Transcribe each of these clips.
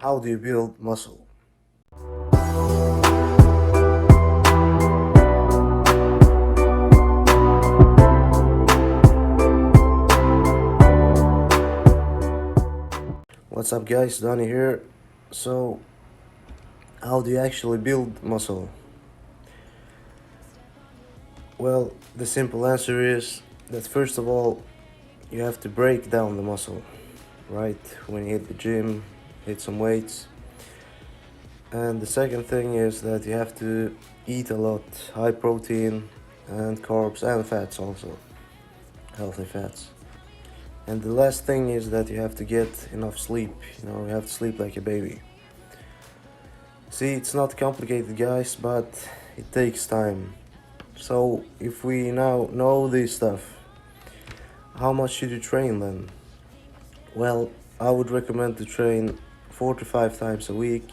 How do you build muscle? What's up, guys? Donnie here. So, how do you actually build muscle? Well, the simple answer is that first of all, you have to break down the muscle, right? When you hit the gym, hit some weights. And the second thing is that you have to eat a lot, high protein and carbs and fats also, healthy fats. And the last thing is that you have to get enough sleep. You have to sleep like a baby. See, it's not complicated, guys, but it takes time. So, if we now know this stuff, how much should you train then? Well, I would recommend to train 4 to 5 times a week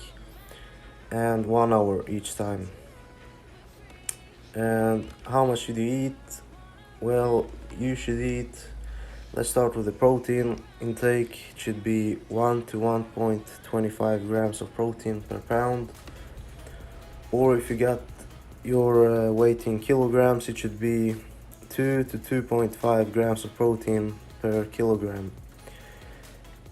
and 1 hour each time. And how much should you eat? Well, you should eat. Let's start with the protein intake. It should be 1 to 1.25 grams of protein per pound. Or if you got your weight in kilograms, it should be 2 to 2.5 grams of protein per kilogram.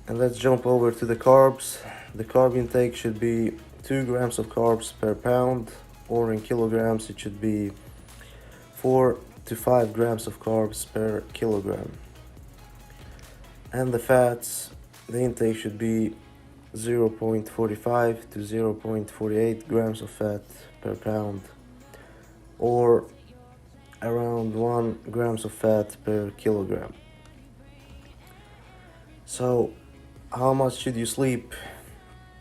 And let's jump over to the carbs. The carb intake should be 2 grams of carbs per pound, or in kilograms, it should be 4 to 5 grams of carbs per kilogram. And the fats, the intake should be 0.45 to 0.48 grams of fat per pound, or around 1 grams of fat per kilogram. So, how much should you sleep?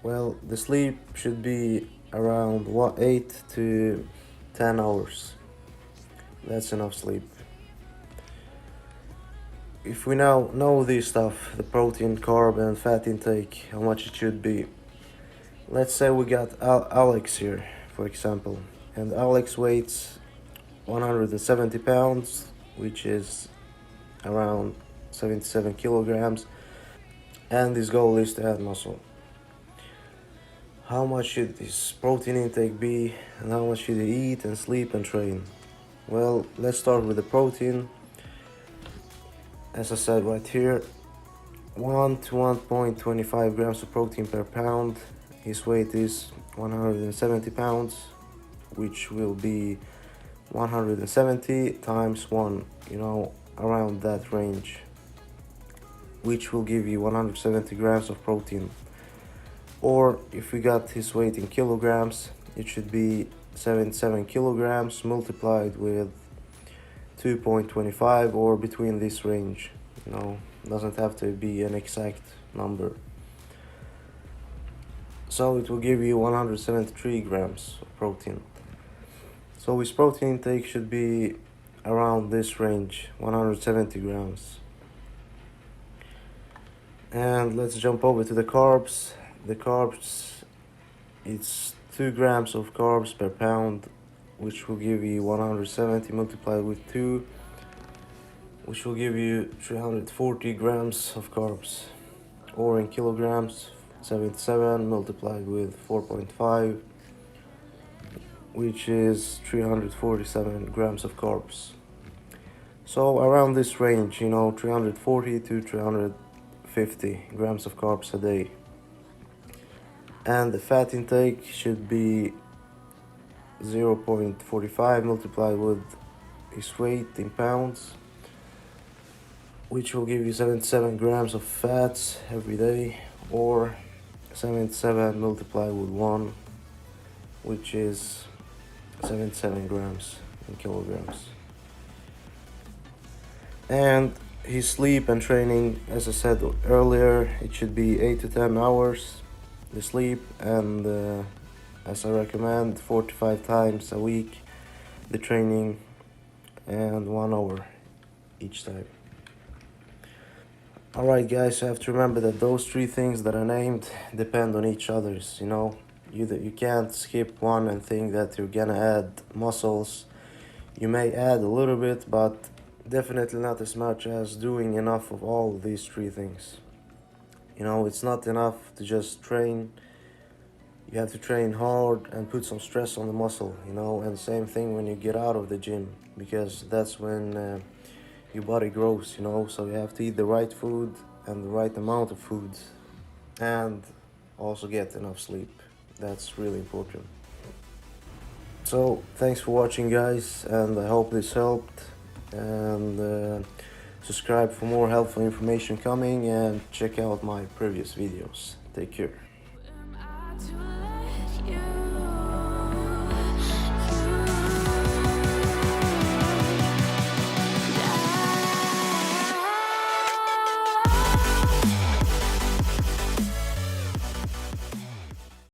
Well, the sleep should be around 8 to 10 hours. That's enough sleep. If we now know this stuff, the protein, carb and fat intake, how much it should be. Let's say we got Alex here, for example, and Alex weighs 170 pounds, which is around 77 kilograms, and his goal is to add muscle. How much should his protein intake be, and how much should he eat and sleep and train? Well, let's start with the protein. As I said right here, 1 to 1.25 grams of protein per pound. His weight is 170 pounds, which will be 170 times 1, around that range, which will give you 170 grams of protein. Or if we got his weight in kilograms, it should be 77 kilograms multiplied with 2.25, or between this range. Doesn't have to be an exact number. So it will give you 173 grams of protein. So his protein intake should be around this range, 170 grams. And let's jump over to the carbs. The carbs, it's 2 grams of carbs per pound, which will give you 170 multiplied with 2, which will give you 340 grams of carbs. Or in kilograms, 77 multiplied with 4.5, which is 347 grams of carbs. So around this range, 340 to 350 grams of carbs a day. And the fat intake should be 0.45 multiplied with his weight in pounds, which will give you 77 grams of fats every day, or 77 multiplied with 1, which is 77 grams in kilograms. And his sleep and training, as I said earlier, it should be 8 to 10 hours the sleep, and as I recommend, 4 to 5 times a week the training, and 1 hour each time. Alright, guys, you have to remember that those 3 things that I named depend on each others. You can't skip one and think that you're gonna add muscles. You may add a little bit, but definitely not as much as doing enough of all these 3 things. You know, it's not enough to just train. You have to train hard and put some stress on the muscle, you know, and same thing when you get out of the gym, because that's when your body grows, you know. So you have to eat the right food and the right amount of food, and also get enough sleep. That's really important. So thanks for watching, guys, and I hope this helped. And subscribe for more helpful information coming, and check out my previous videos. Take care.